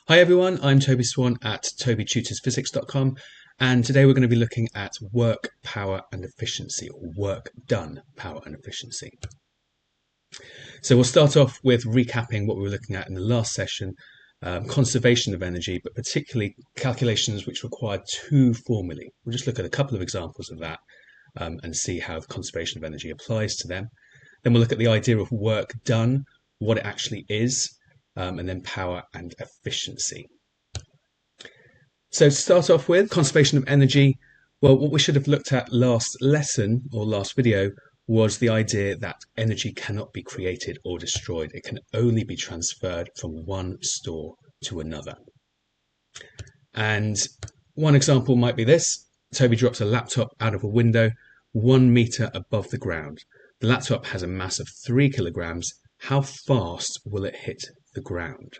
Hi everyone, I'm Toby Swan at tobytutorsphysics.com, and today we're going to be looking at work, power and efficiency, or work done, power and efficiency. So we'll start off with recapping what we were looking at in the last session, conservation of energy, but particularly calculations which require two formulae. We'll just look at a couple of examples of that and see how the conservation of energy applies to them. Then we'll look at the idea of work done, what it actually is, and then power and efficiency. So to start off with, conservation of energy, well, what we should have looked at last lesson or last video was the idea that energy cannot be created or destroyed. It can only be transferred from one store to another. And one example might be this. Toby drops a laptop out of a window 1 meter above the ground. The laptop has a mass of 3 kilograms. How fast will it hit the ground?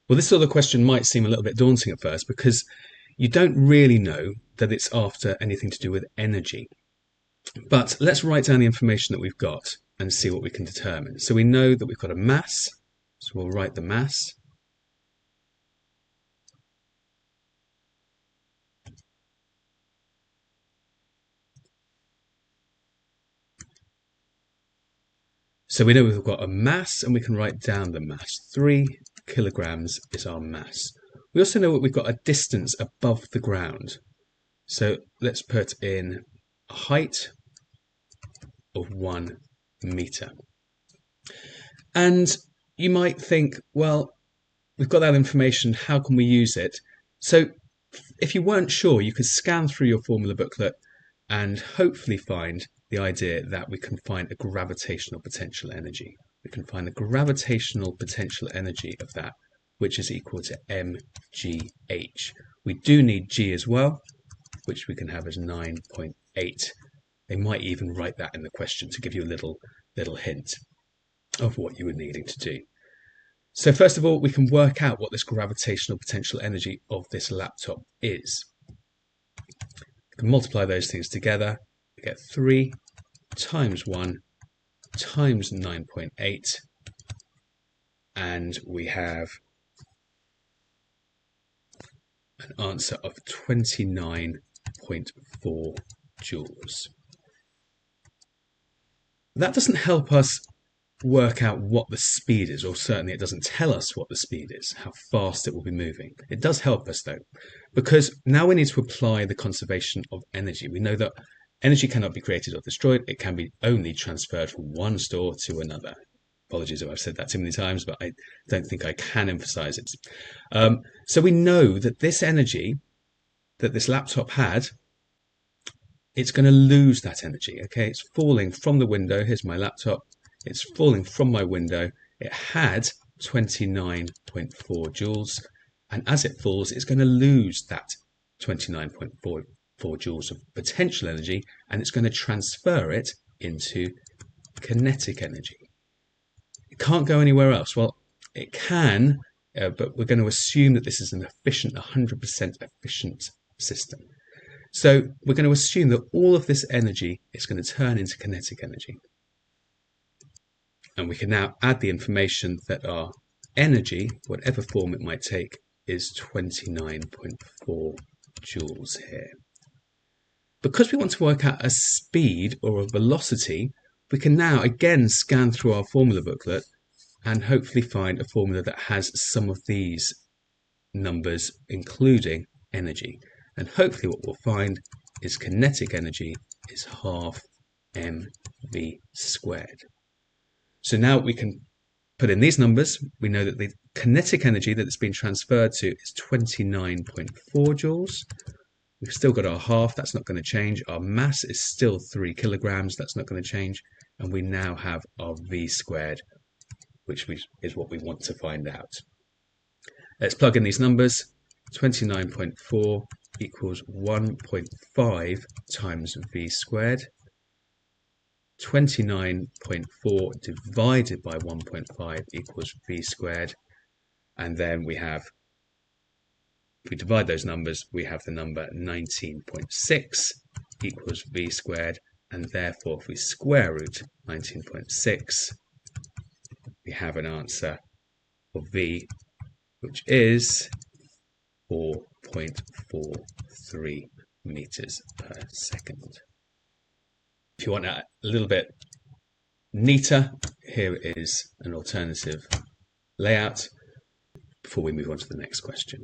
Well, this sort of question might seem a little bit daunting at first because you don't really know that it's after anything to do with energy. But let's write down the information that we've got and see what we can determine. So we know that we've got a mass, so we'll write the mass. So we know we've got a mass and we can write down the mass. 3 kilograms is our mass. We also know that we've got a distance above the ground. So let's put in a height of 1 meter. And you might think, well, we've got that information, how can we use it? So if you weren't sure, you could scan through your formula booklet and hopefully find the idea that we can find a gravitational potential energy. We can find the gravitational potential energy of that, which is equal to mgh. We do need g as well, which we can have as 9.8. They might even write that in the question to give you a little hint of what you were needing to do. So first of all, we can work out what this gravitational potential energy of this laptop is. We can multiply those things together. We get 3 times 1 times 9.8, and we have an answer of 29.4 joules. That doesn't help us work out what the speed is, or certainly it doesn't tell us what the speed is, how fast it will be moving. It does help us though, because now we need to apply the conservation of energy. We know that energy cannot be created or destroyed. It can be only transferred from one store to another. Apologies if I've said that too many times, but I don't think I can emphasize it. So we know that this energy that this laptop had, it's going to lose that energy. Okay, it's falling from the window. Here's my laptop. It's falling from my window. It had 29.4 joules, and as it falls, it's going to lose that 29.4 joules of potential energy, and it's going to transfer it into kinetic energy. It can't go anywhere else. Well, it can, but we're going to assume that this is an efficient, 100% efficient system. So we're going to assume that all of this energy is going to turn into kinetic energy. And we can now add the information that our energy, whatever form it might take, is 29.4 joules here. Because we want to work out a speed or a velocity, we can now again scan through our formula booklet and hopefully find a formula that has some of these numbers, including energy. And hopefully what we'll find is kinetic energy is half mv squared. So now we can put in these numbers. We know that the kinetic energy that it's been transferred to is 29.4 joules. We've still got our half, that's not going to change. Our mass is still 3 kilograms, that's not going to change. And we now have our v squared, which is what we want to find out. Let's plug in these numbers. 29.4 equals 1.5 times v squared. 29.4 divided by 1.5 equals v squared. And then we have, if we divide those numbers, we have the number 19.6 equals v squared. And therefore, if we square root 19.6, we have an answer of v, which is 4.43 meters per second. If you want a little bit neater, here is an alternative layout before we move on to the next question.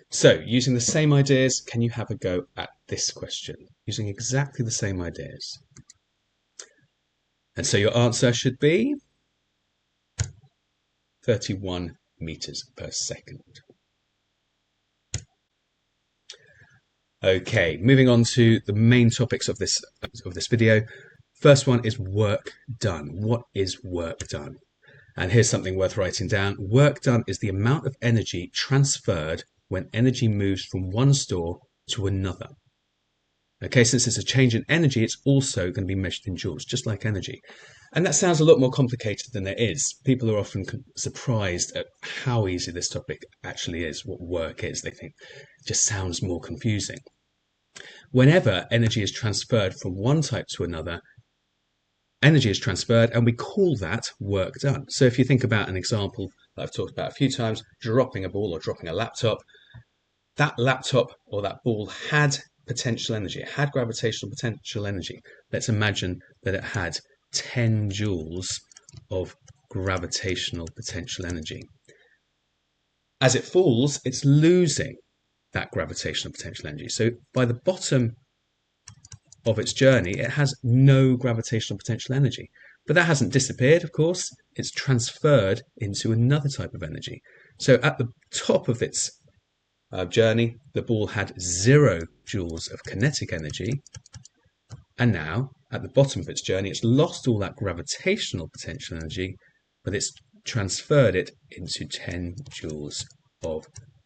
So, using the same ideas, can you have a go at this question? Using exactly the same ideas. And so your answer should be 31 meters per second. Okay, moving on to the main topics of this video. First one is work done. What is work done? And here's something worth writing down. Work done is the amount of energy transferred when energy moves from one store to another. Okay, since it's a change in energy, it's also going to be measured in joules, just like energy. And that sounds a lot more complicated than it is. People are often surprised at how easy this topic actually is, what work is. They think it just sounds more confusing. Whenever energy is transferred from one type to another, energy is transferred and we call that work done. So if you think about an example that I've talked about a few times, dropping a ball or dropping a laptop, that laptop or that ball had potential energy. It had gravitational potential energy. Let's imagine that it had 10 joules of gravitational potential energy. As it falls, it's losing that gravitational potential energy. So by the bottom of its journey, it has no gravitational potential energy. But that hasn't disappeared, of course. It's transferred into another type of energy. So at the top of its journey, the ball had 0 joules of kinetic energy. And now, at the bottom of its journey, it's lost all that gravitational potential energy, but it's transferred it into 10 joules of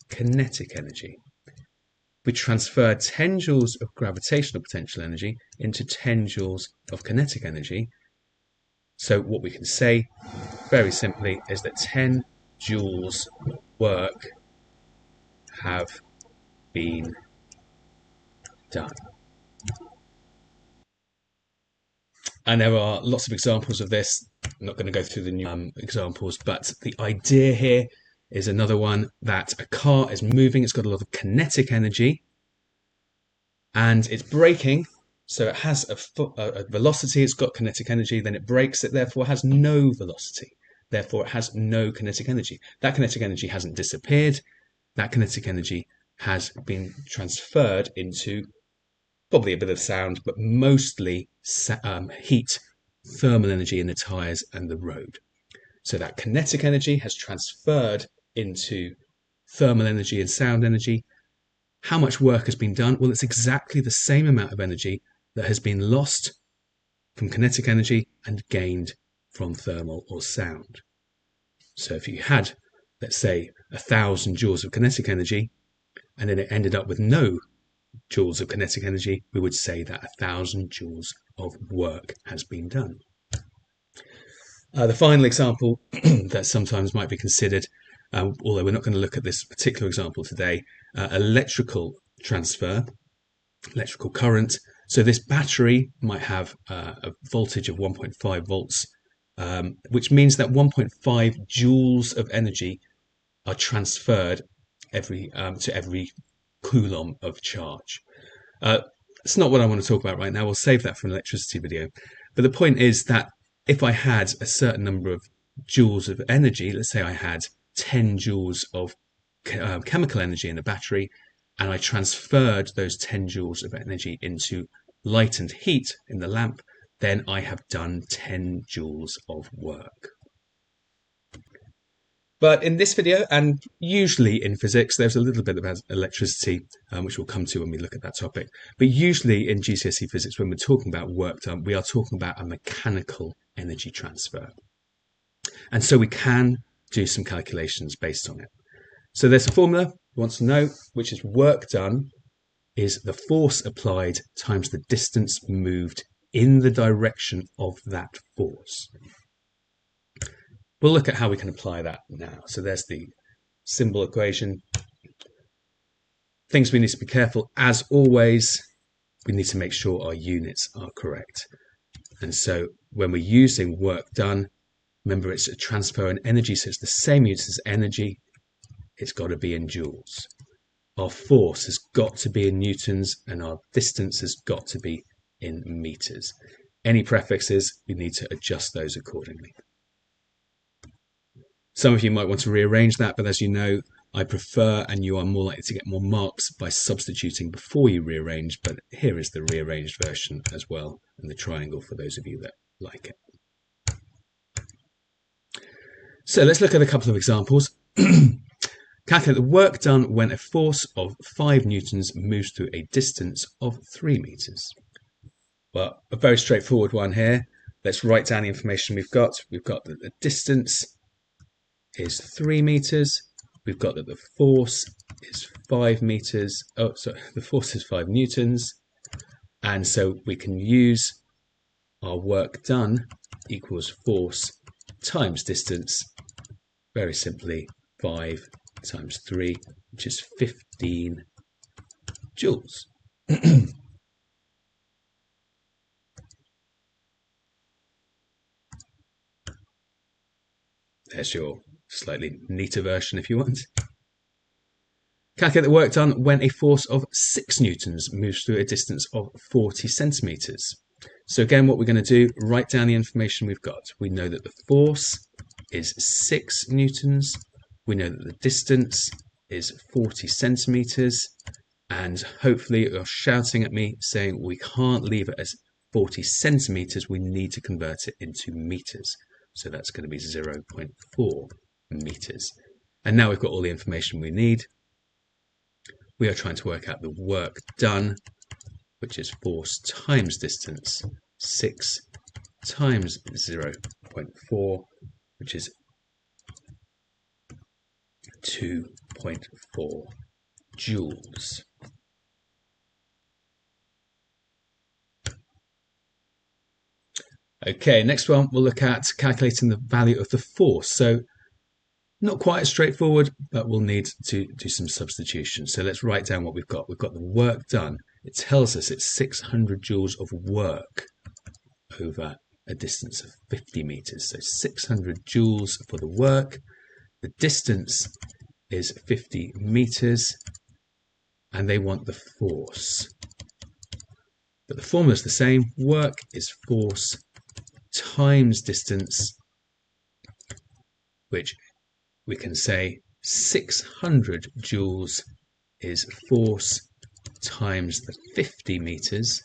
kinetic energy. We transferred 10 joules of gravitational potential energy into 10 joules of kinetic energy. So what we can say, very simply, is that 10 joules of work have been done. And there are lots of examples of this. I'm not going to go through the new examples, but the idea here is another one, that a car is moving, it's got a lot of kinetic energy, and it's braking, so it has a velocity, it's got kinetic energy, then it brakes, it therefore has no velocity, therefore it has no kinetic energy. That kinetic energy hasn't disappeared, that kinetic energy has been transferred into probably a bit of sound, but mostly heat, thermal energy in the tyres and the road. So that kinetic energy has transferred into thermal energy and sound energy. How much work has been done? Well, it's exactly the same amount of energy that has been lost from kinetic energy and gained from thermal or sound. So if you had, let's say, 1,000 joules of kinetic energy, and then it ended up with no joules of kinetic energy, we would say that 1,000 joules of work has been done. The final example that sometimes might be considered, although we're not going to look at this particular example today, electrical transfer, electrical current. So this battery might have a voltage of 1.5 volts, which means that 1.5 joules of energy are transferred to every coulomb of charge. It's not what I want to talk about right now. We'll save that for an electricity video. But the point is that if I had a certain number of joules of energy, let's say I had 10 joules of chemical energy in a battery, and I transferred those 10 joules of energy into light and heat in the lamp, then I have done 10 joules of work. But in this video, and usually in physics, there's a little bit about electricity, which we'll come to when we look at that topic. But usually in GCSE physics, when we're talking about work done, we are talking about a mechanical energy transfer. And so we can do some calculations based on it. So there's a formula we want to know, which is work done is the force applied times the distance moved in the direction of that force. We'll look at how we can apply that now. So there's the symbol equation. Things we need to be careful, as always, we need to make sure our units are correct. And so when we're using work done, Remember, it's a transfer in energy, so it's the same units as energy. It's got to be in joules. Our force has got to be in newtons, and our distance has got to be in meters. Any prefixes, we need to adjust those accordingly. Some of you might want to rearrange that, but as you know, I prefer, and you are more likely to get more marks by substituting before you rearrange, but here is the rearranged version as well, and the triangle for those of you that like it. So let's look at a couple of examples. Calculate the work done when a force of 5 newtons moves through a distance of 3 meters. Well, a very straightforward one here. Let's write down the information we've got. We've got that the distance is 3 meters. We've got that the force is 5 meters. Oh, sorry, the force is 5 newtons. And so we can use our work done equals force times distance. Very simply, 5 times 3, which is 15 joules. There's your slightly neater version if you want. Calculate the work done when a force of 6 newtons moves through a distance of 40 centimeters. So again, what we're going to do, write down the information we've got. We know that the force is 6 newtons. We know that the distance is 40 centimeters. And hopefully you're shouting at me saying we can't leave it as 40 centimeters. We need to convert it into meters. So that's going to be 0.4 meters. And now we've got all the information we need. We are trying to work out the work done, which is force times distance, 6 times 0.4, which is 2.4 joules. Okay, next one we'll look at calculating the value of the force. So not quite as straightforward, but we'll need to do some substitution. So let's write down what we've got. We've got the work done. It tells us it's 600 joules of work over a distance of 50 meters. So 600 joules for the work. The distance is 50 meters, and they want the force. But the formula is the same. Work is force times distance, which we can say 600 joules is force times the 50 meters.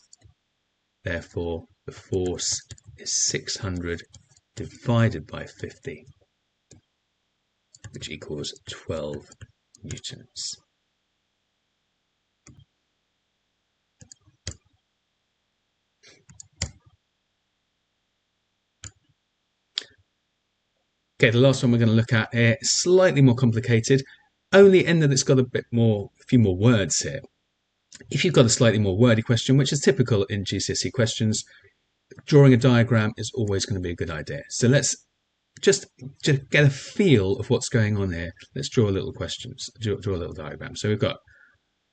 Therefore, the force is 600 divided by 50, which equals 12 newtons. Okay, the last one we're going to look at here is slightly more complicated, only in that it's got a few more words here. If you've got a slightly more wordy question, which is typical in GCSE questions, drawing a diagram is always going to be a good idea. So let's just get a feel of what's going on here. Let's draw a little diagram. So we've got,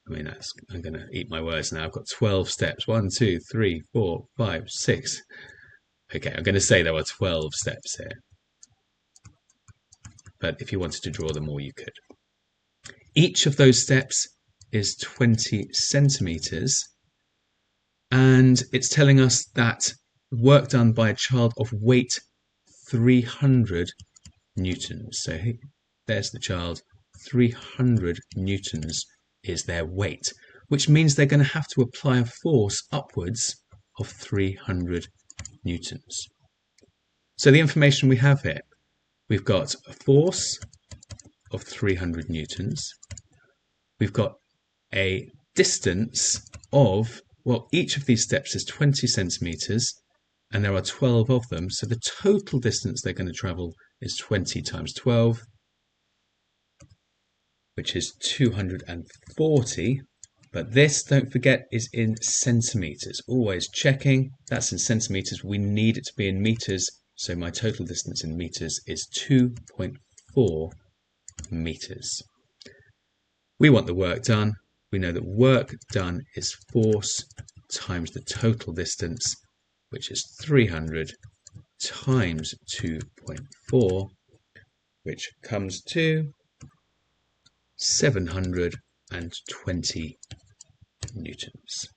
I'm going to eat my words now. I've got 12 steps. 1, 2, 3, 4, 5, 6. Okay, I'm going to say there are 12 steps here. But if you wanted to draw them all, you could. Each of those steps is 20 centimeters, and it's telling us that work done by a child of weight 300 newtons. So there's the child, 300 newtons is their weight, which means they're going to have to apply a force upwards of 300 newtons. So the information we have here, we've got a force of 300 newtons. We've got a distance of, well, each of these steps is 20 centimeters, and there are 12 of them. So the total distance they're going to travel is 20 times 12, which is 240. But this, don't forget, is in centimeters. Always checking. That's in centimeters. We need it to be in meters. So my total distance in meters is 2.4 meters. We want the work done. We know that work done is force times the total distance, which is 300 times 2.4, which comes to 720 newtons.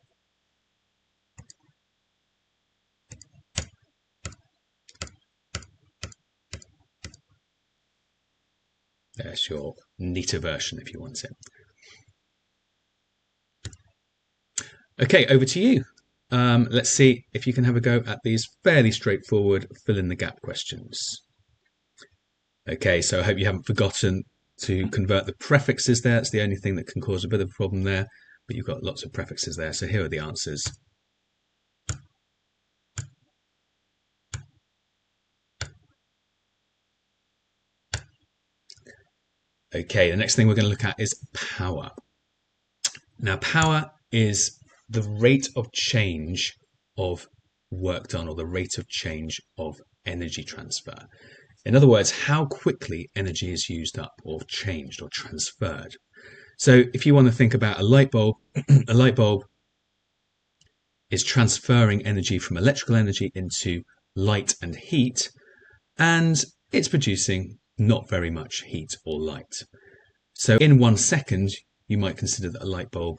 There's your neater version if you want it. Okay, over to you. Let's see if you can have a go at these fairly straightforward fill in the gap questions. Okay, so I hope you haven't forgotten to convert the prefixes there. It's the only thing that can cause a bit of a problem there, but you've got lots of prefixes there. So here are the answers. Okay, the next thing we're going to look at is power. Now, power is the rate of change of work done, or the rate of change of energy transfer. In other words, how quickly energy is used up or changed or transferred. So if you want to think about a light bulb, a light bulb is transferring energy from electrical energy into light and heat, and it's producing not very much heat or light. So in 1 second, you might consider that a light bulb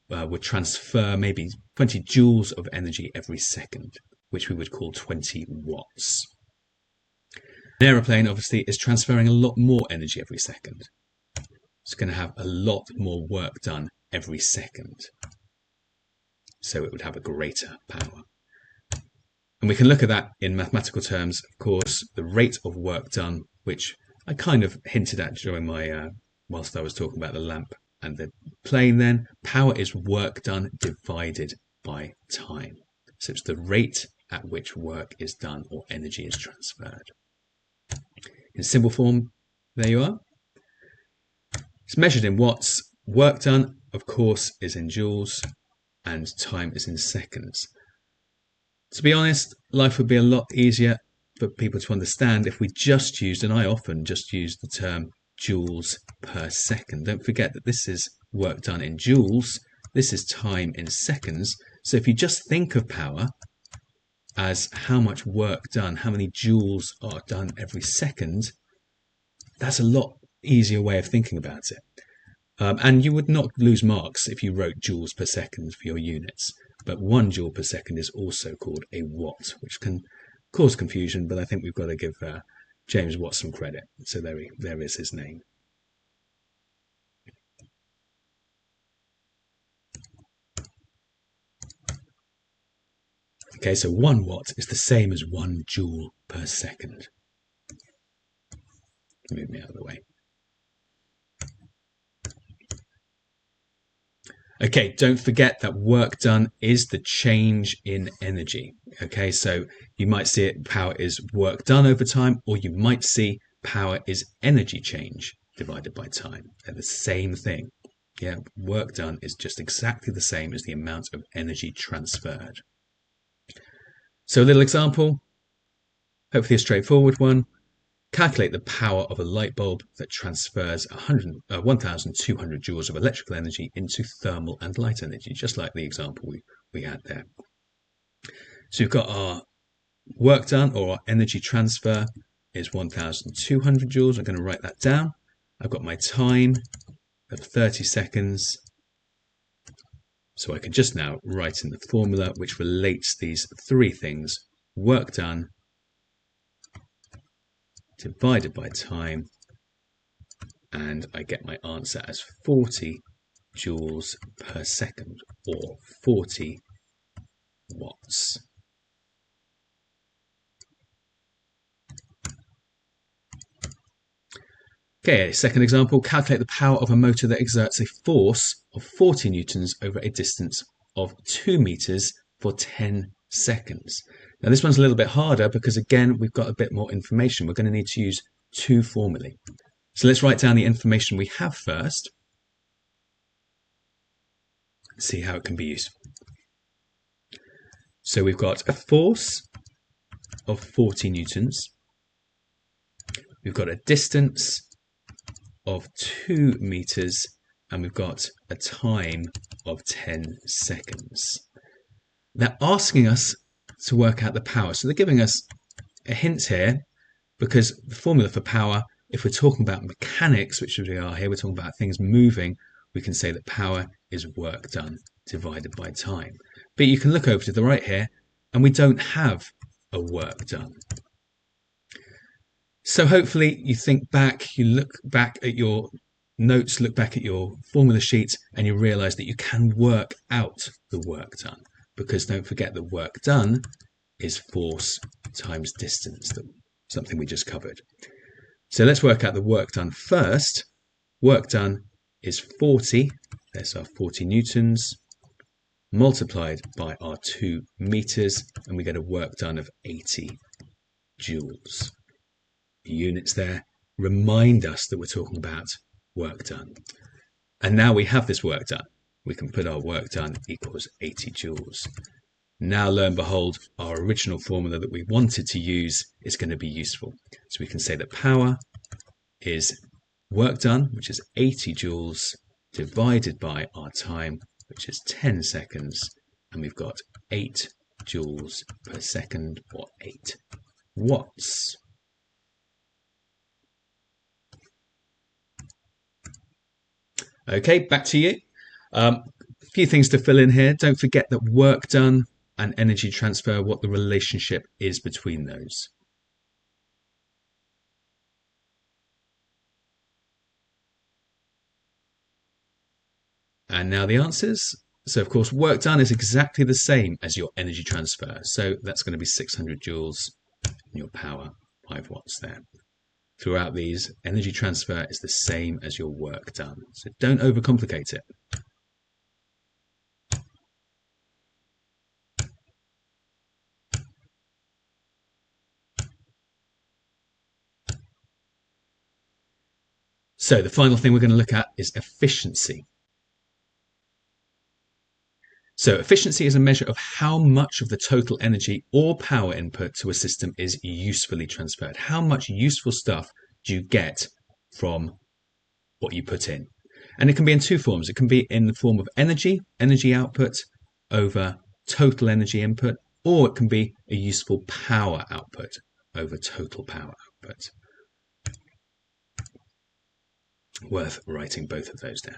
would transfer maybe 20 joules of energy every second, which we would call 20 watts. An aeroplane obviously is transferring a lot more energy every second. It's going to have a lot more work done every second. So it would have a greater power. And we can look at that in mathematical terms. Of course, the rate of work done, which I kind of hinted at during my, whilst I was talking about the lamp and the plane then, power is work done divided by time. So it's the rate at which work is done or energy is transferred. In simple form, there you are. It's measured in watts. Work done, of course, is in joules, and time is in seconds. To be honest, life would be a lot easier for people to understand if we just used, and I often just use the term joules per second. Don't forget that this is work done in joules, this is time in seconds. So if you just think of power as how much work done, how many joules are done every second, that's a lot easier way of thinking about it. And you would not lose marks if you wrote joules per second for your units. But 1 joule per second is also called a watt, which can cause confusion, but I think we've got to give James Watt some credit. So there is his name. Okay, so 1 watt is the same as 1 joule per second. Move me out of the way. Okay, don't forget that work done is the change in energy. Okay, so you might see it, power is work done over time, or you might see power is energy change divided by time. They're the same thing. Yeah, work done is just exactly the same as the amount of energy transferred. So a little example, hopefully a straightforward one. Calculate the power of a light bulb that transfers 1,200 joules of electrical energy into thermal and light energy, just like the example we had there. So we've got our work done, or our energy transfer is 1,200 joules. I'm going to write that down. I've got my time of 30 seconds. So I can just now write in the formula which relates these 3 things: work done divided by time, and I get my answer as 40 joules per second, or 40 watts. Okay, second example, calculate the power of a motor that exerts a force of 40 newtons over a distance of 2 meters for 10 seconds. Now this one's a little bit harder because again, we've got a bit more information. We're going to need to use 2 formulae. So let's write down the information we have first. See how it can be useful. So we've got a force of 40 newtons. We've got a distance of 2 meters, and we've got a time of 10 seconds. They're asking us to work out the power. So they're giving us a hint here, because the formula for power, if we're talking about mechanics, which we are here, we're talking about things moving, we can say that power is work done divided by time. But you can look over to the right here, and we don't have a work done. So hopefully you think back, you look back at your notes, look back at your formula sheet, and you realize that you can work out the work done, because don't forget the work done is force times distance, something we just covered. So let's work out the work done first. Work done is 40, there's our 40 newtons, multiplied by our 2 meters, and we get a work done of 80 joules. Units there remind us that we're talking about work done. And now we have this work done. We can put our work done equals 80 joules. Now, lo and behold, our original formula that we wanted to use is going to be useful. So we can say that power is work done, which is 80 joules, divided by our time, which is 10 seconds. And we've got 8 joules per second, or 8 watts. Okay, back to you. A few things to fill in here. Don't forget that work done and energy transfer, what the relationship is between those. And now the answers. So of course, work done is exactly the same as your energy transfer. So that's going to be 600 joules, and your power, 5 watts there. Throughout these, energy transfer is the same as your work done. So don't overcomplicate it. So the final thing we're going to look at is efficiency. So efficiency is a measure of how much of the total energy or power input to a system is usefully transferred. How much useful stuff do you get from what you put in? And it can be in two forms. It can be in the form of energy output over total energy input, or it can be a useful power output over total power output. Worth writing both of those down.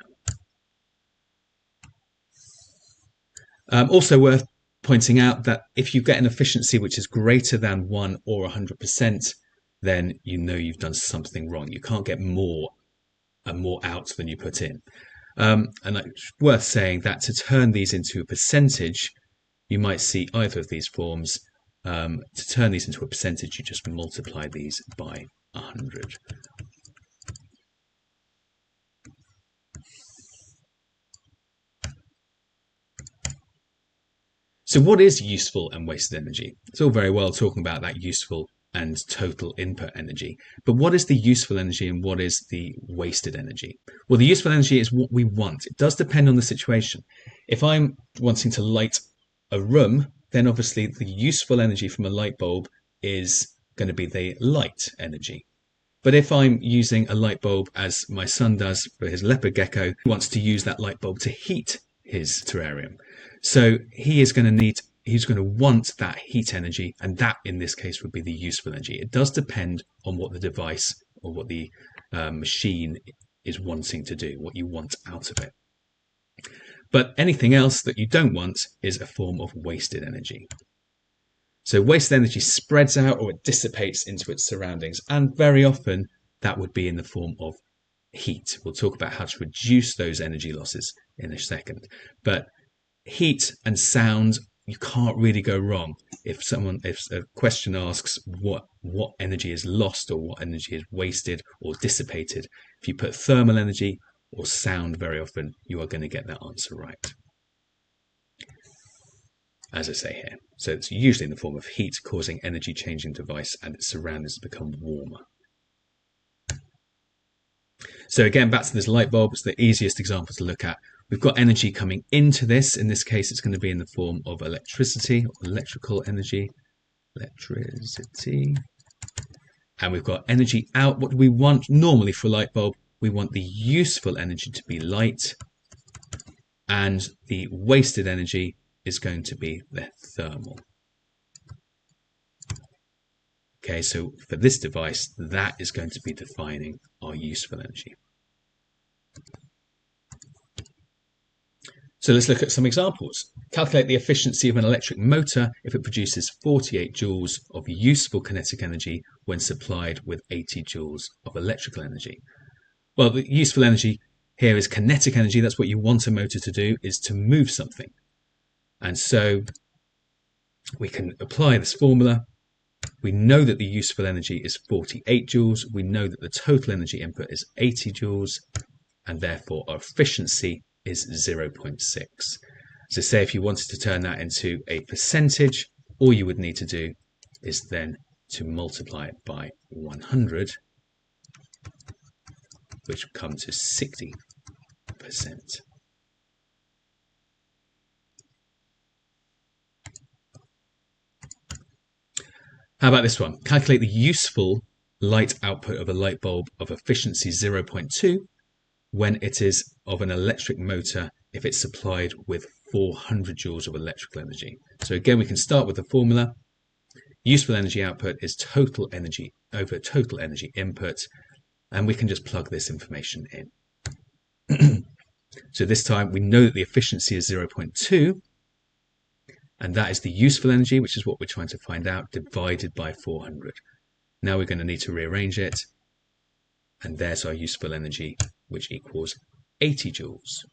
Also worth pointing out that if you get an efficiency which is greater than 1 or 100%, then you know you've done something wrong. You can't get more out than you put in. And it's worth saying that to turn these into a percentage, you might see either of these forms. To turn these into a percentage, you just multiply these by 100. So what is useful and wasted energy? It's all very well talking about that useful and total input energy, but what is the useful energy and what is the wasted energy? Well, the useful energy is what we want. It does depend on the situation. If I'm wanting to light a room, then obviously the useful energy from a light bulb is going to be the light energy. But if I'm using a light bulb, as my son does for his leopard gecko, he wants to use that light bulb to heat his terrarium. So he's going to want that heat energy, and that in this case would be the useful energy. It does depend on what the device or what the machine is wanting to do, what you want out of it. But anything else that you don't want is a form of wasted energy. So wasted energy spreads out or it dissipates into its surroundings, and very often that would be in the form of heat. We'll talk about how to reduce those energy losses in a second. But heat and sound, you can't really go wrong. If a question asks what energy is lost or what energy is wasted or dissipated, if you put thermal energy or sound, very often you are going to get that answer right, as I say here. So it's usually in the form of heat causing energy changing device and its surroundings to become warmer. So again, back to this light bulb, it's the easiest example to look at. We've got energy coming into this. In this case, it's going to be in the form of electricity, or electrical energy, electricity. And we've got energy out. What do we want normally for a light bulb? We want the useful energy to be light, and the wasted energy is going to be the thermal. Okay, so for this device, that is going to be defining our useful energy. So let's look at some examples. Calculate the efficiency of an electric motor if it produces 48 joules of useful kinetic energy when supplied with 80 joules of electrical energy. Well, the useful energy here is kinetic energy. That's what you want a motor to do, is to move something. And so we can apply this formula. We know that the useful energy is 48 joules. We know that the total energy input is 80 joules, and therefore our efficiency is 0.6. So say if you wanted to turn that into a percentage, all you would need to do is then to multiply it by 100, which would come to 60%. How about this one? Calculate the useful light output of a light bulb of efficiency 0.2 when it is of an electric motor if it's supplied with 400 joules of electrical energy. So again, we can start with the formula. Useful energy output is total energy over total energy input, and we can just plug this information in. So this time we know that the efficiency is 0.2, and that is the useful energy, which is what we're trying to find out, divided by 400. Now we're going to need to rearrange it, and there's our useful energy, which equals 80 joules.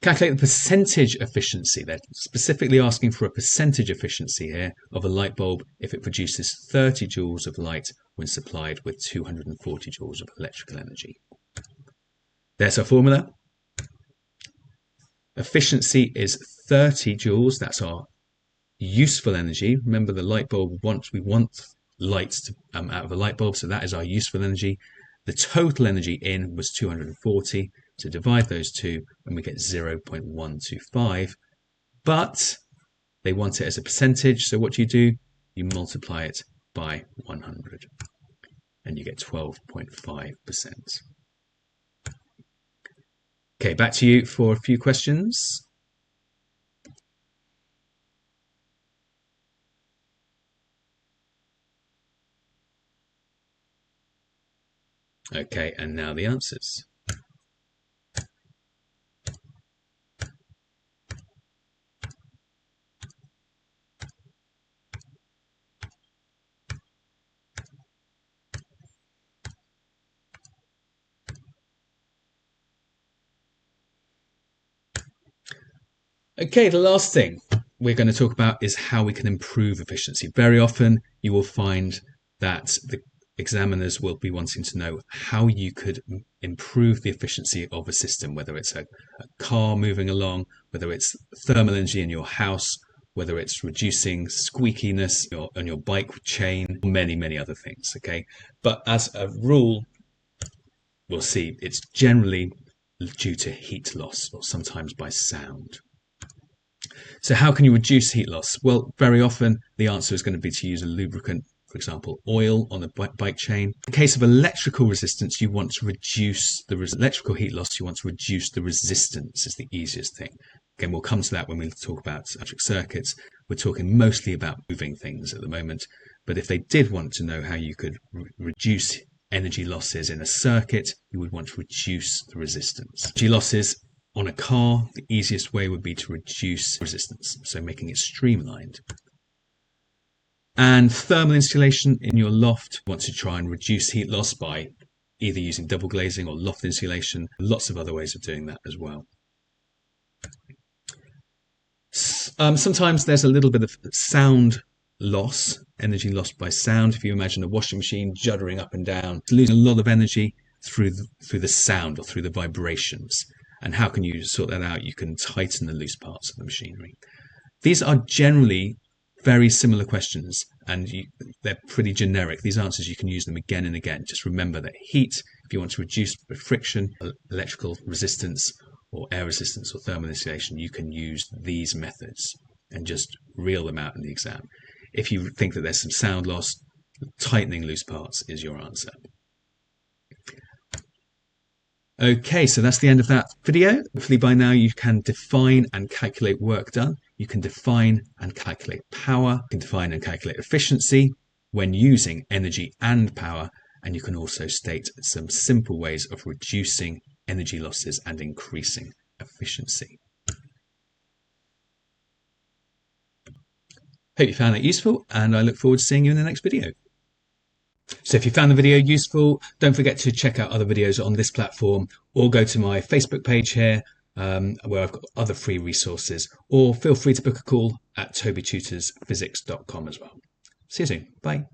Calculate the percentage efficiency. They're specifically asking for a percentage efficiency here of a light bulb if it produces 30 joules of light when supplied with 240 joules of electrical energy. There's our formula. Efficiency is 30 joules. That's our useful energy. Remember, the light bulb we want light out of a light bulb, so that is our useful energy. The total energy in was 240. So divide those two and we get 0.125, but they want it as a percentage. So what do? You multiply it by 100 and you get 12.5%. Okay, back to you for a few questions. Okay, and now the answers. Okay, the last thing we're going to talk about is how we can improve efficiency. Very often you will find that the examiners will be wanting to know how you could improve the efficiency of a system, whether it's a car moving along, whether it's thermal energy in your house, whether it's reducing squeakiness on your bike chain, many other things. Okay, but as a rule, we'll see it's generally due to heat loss or sometimes by sound. So how can you reduce heat loss? Well, very often the answer is going to be to use a lubricant, for example, oil on the bike chain. In the case of electrical resistance, you want to reduce the electrical heat loss. You want to reduce the resistance is the easiest thing. Again, we'll come to that when we talk about electric circuits. We're talking mostly about moving things at the moment. But if they did want to know how you could reduce energy losses in a circuit, you would want to reduce the resistance. Energy losses on a car, the easiest way would be to reduce resistance, so making it streamlined. And thermal insulation in your loft, you want to try and reduce heat loss by either using double glazing or loft insulation. Lots of other ways of doing that as well. Sometimes there's a little bit of sound loss, energy lost by sound. If you imagine a washing machine juddering up and down, it's losing a lot of energy through the sound or through the vibrations. And how can you sort that out? You can tighten the loose parts of the machinery. These are generally very similar questions, and they're pretty generic. These answers, you can use them again and again. Just remember that heat, if you want to reduce friction, electrical resistance, or air resistance, or thermal insulation, you can use these methods and just reel them out in the exam. If you think that there's some sound loss, tightening loose parts is your answer. Okay, so that's the end of that video. Hopefully by now you can define and calculate work done you can define and calculate power, you can define and calculate efficiency when using energy and power, and you can also state some simple ways of reducing energy losses and increasing efficiency. Hope you found that useful, and I look forward to seeing you in the next video. So if you found the video useful, don't forget to check out other videos on this platform, or go to my Facebook page here, where I've got other free resources, or feel free to book a call at tobytutorsphysics.com as well. See you soon. Bye.